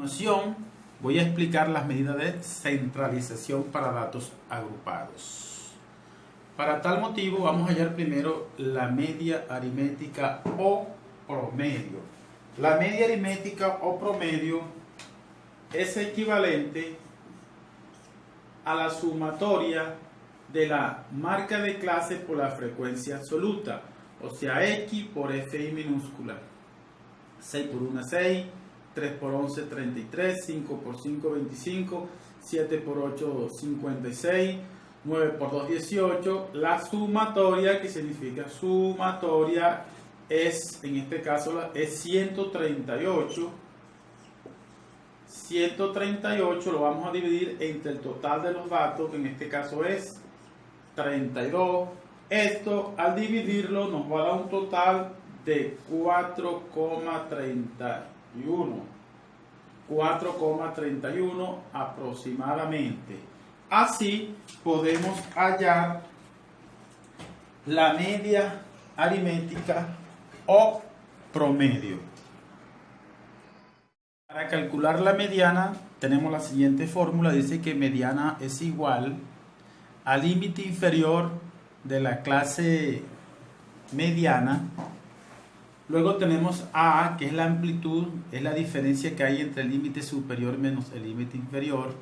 continuación voy a explicar las medidas de centralización para datos agrupados. Para tal motivo vamos a hallar primero la media aritmética o promedio. La media aritmética o promedio es equivalente a la sumatoria de la marca de clase por la frecuencia absoluta, o sea, X por Fi minúscula. 6 por 1, 6, 3 por 11, 33, 5 por 5, 25, 7 por 8, 56, 9 por 2, 18. La sumatoria, que significa sumatoria, es, en este caso, es 138. 138 lo vamos a dividir entre el total de los datos, que en este caso es 32. Esto, al dividirlo, nos va a dar un total de 4,31. 4,31 aproximadamente. Así podemos hallar la media aritmética o promedio. Para calcular la mediana tenemos la siguiente fórmula. Dice que mediana es igual al límite inferior de la clase mediana. Luego tenemos A, que es la amplitud, es la diferencia que hay entre el límite superior menos el límite inferior.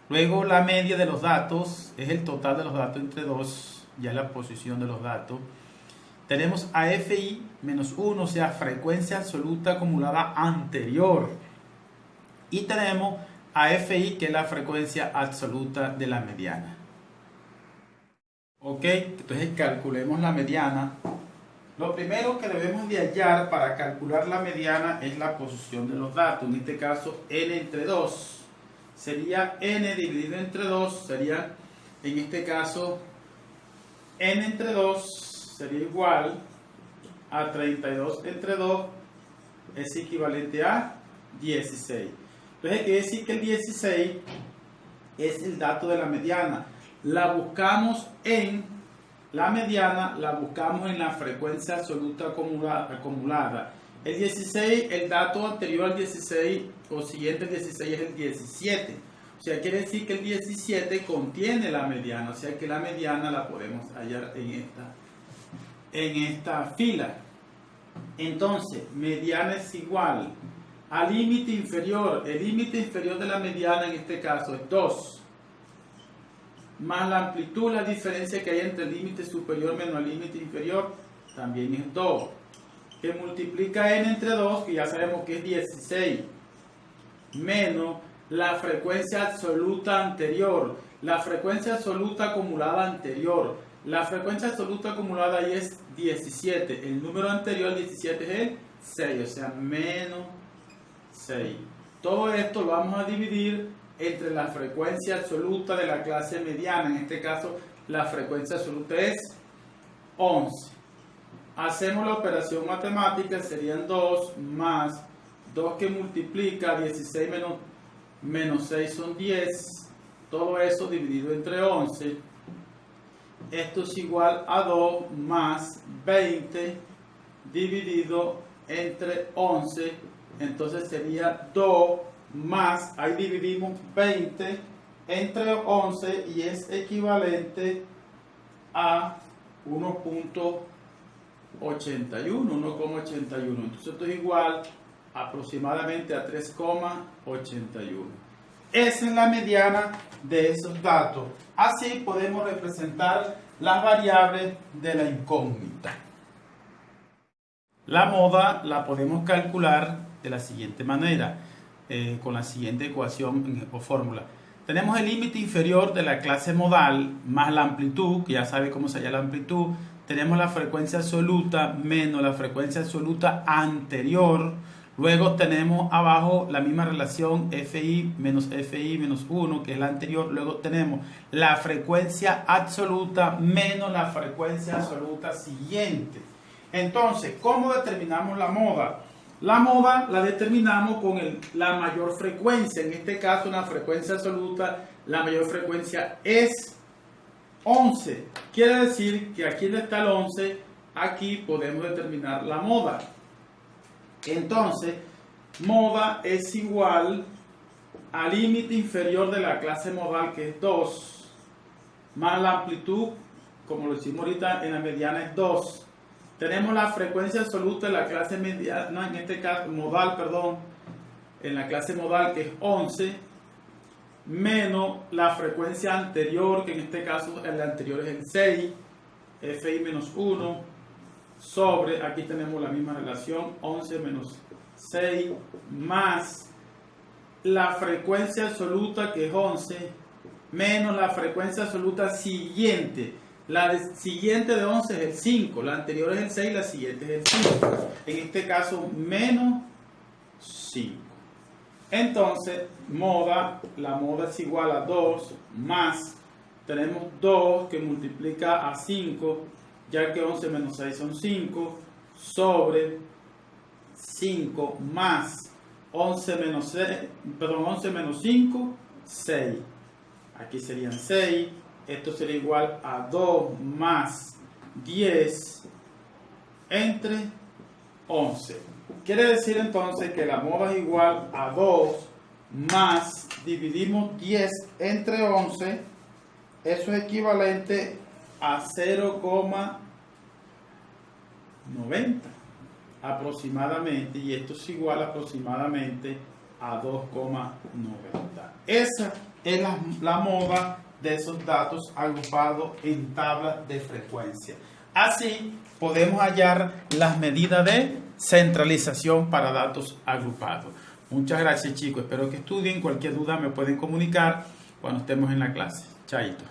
Luego la media de los datos, es el total de los datos entre 2, ya la posición de los datos. Tenemos a Fi menos 1, o sea, frecuencia absoluta acumulada anterior. Y tenemos a Fi, que es la frecuencia absoluta de la mediana. Ok, entonces calculemos la mediana. Lo primero que debemos de hallar para calcular la mediana es la posición de los datos. En este caso, n entre 2. Sería n dividido entre 2. Sería, en este caso, n entre 2 sería igual a 32 entre 2. Es equivalente a 16. Entonces, quiere decir que el 16 es el dato de la mediana. La buscamos en la mediana, la buscamos en la frecuencia absoluta acumulada. El 16, el dato anterior al 16 o siguiente al 16 es el 17. O sea, quiere decir que el 17 contiene la mediana. O sea, que la mediana la podemos hallar en esta fila. Entonces, mediana es igual al límite inferior. El límite inferior de la mediana en este caso es 2. Más la amplitud, la diferencia que hay entre el límite superior menos el límite inferior, también es 2. Que multiplica n entre 2, que ya sabemos que es 16, menos la frecuencia absoluta anterior. La frecuencia absoluta acumulada anterior. La frecuencia absoluta acumulada ahí es 17. El número anterior al 17 es el 6, o sea, menos 6. Todo esto lo vamos a dividir entre la frecuencia absoluta de la clase mediana. En este caso, la frecuencia absoluta es 11. Hacemos la operación matemática, serían 2 más 2 que multiplica 16 menos 6 son 10. Todo eso dividido entre 11. Esto es igual a 2 más 20 dividido entre 11. Entonces sería 2 más, ahí dividimos 20 entre 11 y es equivalente a 1.81. Entonces esto es igual aproximadamente a 3,81. Esa es la mediana de esos datos. Así podemos representar las variables de la incógnita. La moda la podemos calcular de la siguiente manera. Con la siguiente ecuación o fórmula. Tenemos el límite inferior de la clase modal más la amplitud, que ya sabe cómo se halla la amplitud. Tenemos la frecuencia absoluta menos la frecuencia absoluta anterior. Luego tenemos abajo la misma relación Fi menos 1, que es la anterior. Luego tenemos la frecuencia absoluta menos la frecuencia absoluta siguiente. Entonces, ¿cómo determinamos la moda? La moda la determinamos con la mayor frecuencia. En este caso, la frecuencia absoluta, la mayor frecuencia es 11. Quiere decir que aquí donde está el 11, aquí podemos determinar la moda. Entonces, moda es igual al límite inferior de la clase modal, que es 2, más la amplitud, como lo hicimos ahorita en la mediana, es 2. Tenemos la frecuencia absoluta de la clase mediana, en este caso modal, perdón, en la clase modal, que es 11, menos la frecuencia anterior, que en este caso el anterior es el 6, fi menos 1, sobre, aquí tenemos la misma relación, 11 menos 6, más la frecuencia absoluta, que es 11, menos la frecuencia absoluta siguiente. La siguiente de 11 es el 5, la anterior es el 6, la siguiente es el 5. En este caso, menos 5. Entonces, la moda es igual a 2 más, tenemos 2 que multiplica a 5, ya que 11 menos 6 son 5, sobre 5 más 11 menos 5, 6. Aquí serían 6. Esto sería igual a 2 más 10 entre 11. Quiere decir entonces que la moda es igual a 2 más, dividimos 10 entre 11, eso es equivalente a 0,90 aproximadamente, y esto es igual aproximadamente a 2,90. Esa es la moda de esos datos agrupados en tabla de frecuencia. Así podemos hallar las medidas de centralización para datos agrupados. Muchas gracias, chicos. Espero que estudien. Cualquier duda me pueden comunicar cuando estemos en la clase. Chaito.